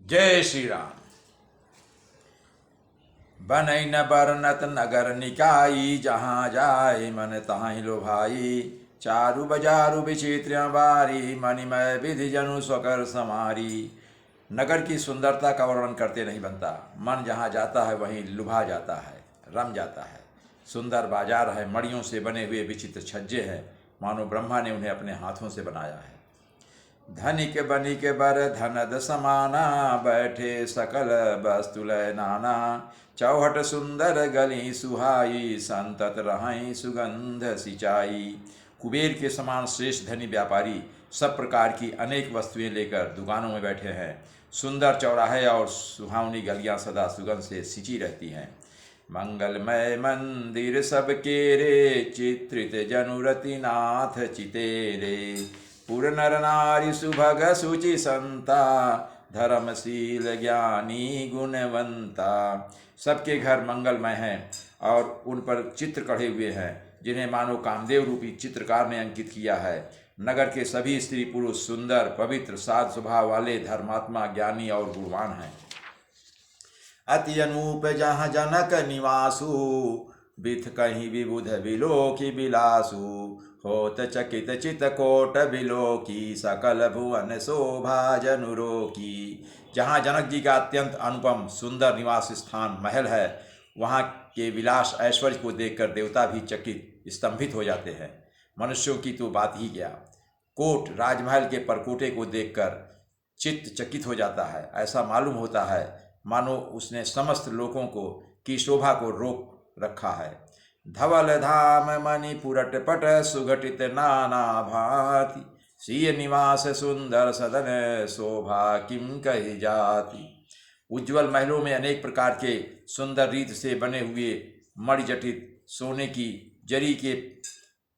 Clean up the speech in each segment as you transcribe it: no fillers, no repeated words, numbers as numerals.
जय श्री राम। बनई न बरनत नगर निकाई, जहाँ जाए मन तहाँ लो भाई। चारु बजारु विचित्र बारी, मणिमय विधि जनु स्वकर समारी। नगर की सुंदरता का वर्णन करते नहीं बनता, मन जहाँ जाता है वहीं लुभा जाता है, रम जाता है। सुंदर बाजार है, मड़ियों से बने हुए विचित्र छज्जे हैं, मानो ब्रह्मा ने उन्हें अपने हाथों से बनाया है। धनिक बनिक बर धनद समाना, बैठे सकल वस्तुलय नाना। चौहट सुंदर गली सुहाई, संतत रहाई सुगंध सिंचाई। कुबेर के समान श्रेष्ठ धनी व्यापारी सब प्रकार की अनेक वस्तुएं लेकर दुकानों में बैठे हैं। सुंदर चौराहे और सुहावनी गलियां सदा सुगंध से सिंची रहती हैं। मंगलमय मंदिर सबके रे, चित्रित जनुरति नाथ चितेरे। पुर नर नारी सुभग सुचि संता, धर्मशील ज्ञानी गुणवंता। सबके घर मंगलमय हैं और उन पर चित्र कढ़े हुए हैं, जिन्हें मानो कामदेव रूपी चित्रकार ने अंकित किया है। नगर के सभी स्त्री पुरुष सुंदर, पवित्र, साध स्वभाव वाले, धर्मात्मा, ज्ञानी और गुणवान हैं। अति अनूप जहाँ जनक निवासु, बिथ कहीं विबुध बिलोकी बिलासु। होत चकित चित कोट बिलोकी, सकल भुवन शोभा जनुरोकी। जहाँ जनक जी का अत्यंत अनुपम सुंदर निवास स्थान महल है, वहाँ के विलास ऐश्वर्य को देखकर देवता भी चकित स्तंभित हो जाते हैं। मनुष्यों की तो बात ही क्या, कोट राजमहल के परकोटे को देखकर चित्त चकित हो जाता है। ऐसा मालूम होता है मानो उसने समस्त लोगों को की शोभा को रोक रखा है। धवल धाम मणिपुरट पट, सुघटित नाना भांति। सिय निवास सुंदर सदन, शोभा किम कही जाति। उज्ज्वल महलों में अनेक प्रकार के सुंदर रीत से बने हुए मणिजटित सोने की जरी के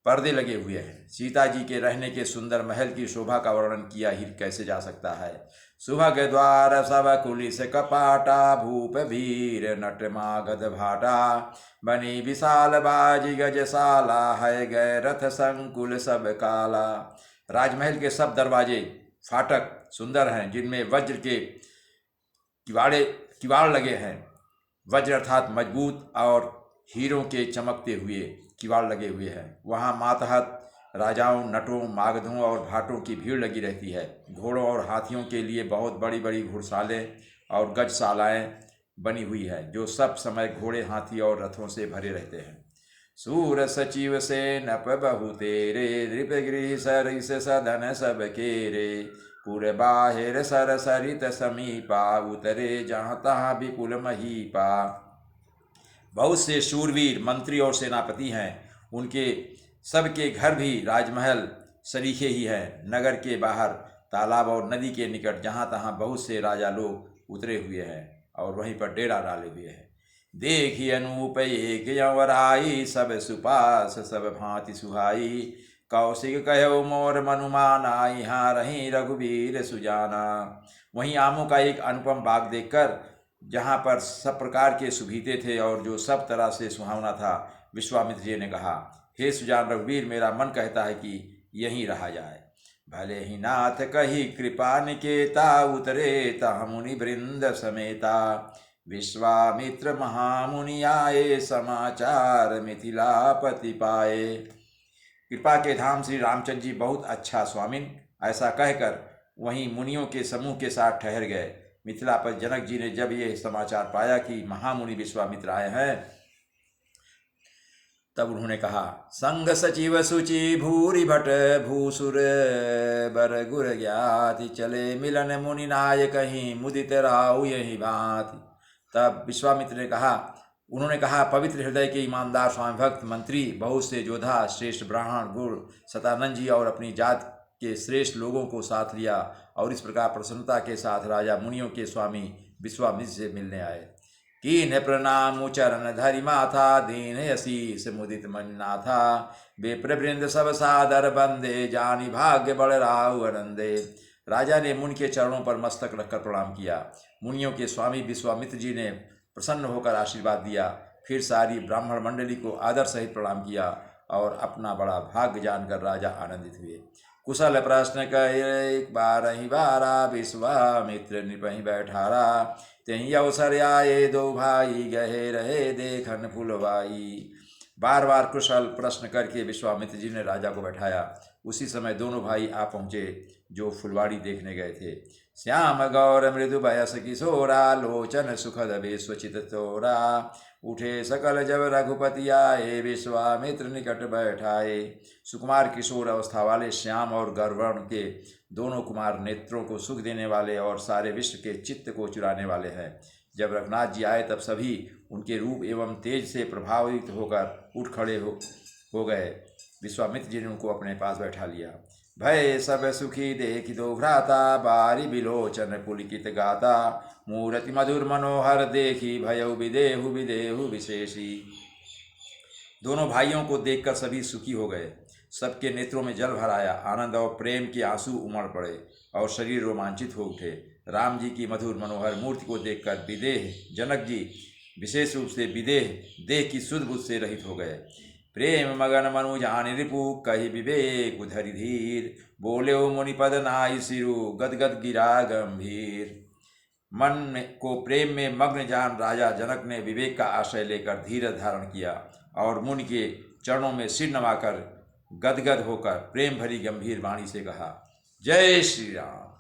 पर्दे लगे हुए हैं। सीता जी के रहने के सुंदर महल की शोभा का वर्णन किया ही कैसे जा सकता है। सुभग द्वार सब कुलिस कपाटा, भूप भीर नट मागध भाटा। बनी विशाल बाजी गजशाला, है गए रथ संकुल सब काला। राजमहल के सब दरवाजे फाटक सुंदर हैं, जिनमें वज्र के किवाड़ लगे हैं। वज्र अर्थात मजबूत और हीरों के चमकते हुए किवाड़ लगे हुए हैं। वहाँ मातहत राजाओं, नटों, मागधों और भाटों की भीड़ लगी रहती है। घोड़ों और हाथियों के लिए बहुत बड़ी बड़ी घुड़सालें और गजशालाएँ बनी हुई है, जो सब समय घोड़े, हाथी और रथों से भरे रहते हैं। सूर सचिव से नप बहु तेरे, नृप गृह सरिस सदन सब केरे। पुर बाहिर सर सरित समीपा, उतरे जहाँ तहाँ विपुल महीपा। बहुत से शूरवीर मंत्री और सेनापति हैं, उनके सबके घर भी राजमहल सरीखे ही हैं। नगर के बाहर तालाब और नदी के निकट जहाँ तहाँ बहुत से राजा लोग उतरे हुए हैं और वहीं पर डेरा डाले हुए हैं। देखी अनूप एक यंवराई, सब सुपास सब भांति सुहाई। कौशिक कहो मोर मनुमाना, यहाँ रही रघुवीर सुजाना। वहीं आमों का एक अनुपम बाग देखकर, जहाँ पर सब प्रकार के सुभीते थे और जो सब तरह से सुहावना था, विश्वामित्र जी ने कहा, हे सुजान रघुवीर, मेरा मन कहता है कि यहीं रहा जाए। भले ही नाथ कही कृपा निकेता, उतरे तह मुनि वृंद समेता। विश्वामित्र महामुनि आए, समाचार मिथिलापति पाए। कृपा के धाम श्री रामचंद्र जी बहुत अच्छा स्वामिन, ऐसा कहकर वहीं मुनियों के समूह के साथ ठहर गए। मिथिला पर जनक जी ने जब ये समाचार पाया कि महामुनि विश्वामित्र आए हैं, तब उन्होंने कहा, संग सचिव सुचि भूरि भट, भूसुर बर गुर ज्ञाति। चले मिलन मुनि नाय कहीं, मुदित राउ यही भांति। तब विश्वामित्र ने कहा, उन्होंने कहा, पवित्र हृदय के ईमानदार स्वामी भक्त मंत्री, बहुत से योद्धा, श्रेष्ठ ब्राह्मण, गुण सतानंद जी और अपनी जात के श्रेष्ठ लोगों को साथ लिया और इस प्रकार प्रसन्नता के साथ राजा मुनियों के स्वामी विश्वामित्र से मिलने आए। कीन्ह प्रणाम चरण धरि माथा, दीन यशीष मुदित मन नाथा। विप्र वृंद सब सादर बंदे, जानी भाग्य बड़ राहु आनंदे। राजा ने मुनि के चरणों पर मस्तक रखकर प्रणाम किया। मुनियों के स्वामी विश्वामित्र जी ने प्रसन्न होकर आशीर्वाद दिया। फिर सारी ब्राह्मण मंडली को आदर सहित प्रणाम किया और अपना बड़ा भाग्य जानकर राजा आनंदित हुए। कुशल प्रश्न कहे बारही बारा, विश्वामित्र निपहि बैठारा। तेहि अवसर आए दो भाई, गहे रहे देखन फुलवाई। बार बार कुशल प्रश्न करके विश्वामित्र जी ने राजा को बैठाया। उसी समय दोनों भाई आ पहुँचे जो फुलवाड़ी देखने गए थे। श्याम गौर मृदु बयस किशोरा, लोचन सुखद विश्वचित तोरा। उठे सकल जब रघुपति आए, विश्वामित्र निकट बैठाए। सुकुमार किशोर अवस्था वाले श्याम और गौरवर्ण के दोनों कुमार नेत्रों को सुख देने वाले और सारे विश्व के चित्त को चुराने वाले हैं। जब रघुनाथ जी आए तब सभी उनके रूप एवं तेज से प्रभावित होकर उठ खड़े हो गए। विश्वामित्र जी ने उनको अपने पास बैठा लिया। भय सब सुखी देखि दो भ्राता, बारी बिलोचन पुलकित गाता। मूर्ति मधुर मनोहर देखी, भयउ विदेहु विदेहु विशेषी। दोनों भाइयों को देखकर सभी सुखी हो गए। सबके नेत्रों में जल भर आया। आनंद और प्रेम के आंसू उमड़ पड़े और शरीर रोमांचित हो उठे। राम जी की मधुर मनोहर मूर्ति को देखकर विदेह जनक जी विशेष रूप से विदेह देह की सुध बुध से रहित हो गए। प्रेम मगन मनु जान रिपु, कहि विवेक उधरि धीर। बोले मुनिपद नाई सिरु, गदगद गिरा गंभीर। मन को प्रेम में मग्न जान राजा जनक ने विवेक का आश्रय लेकर धीरज धारण किया और मुनि के चरणों में सिर नवाकर गदगद होकर प्रेम भरी गंभीर वाणी से कहा, जय श्री राम।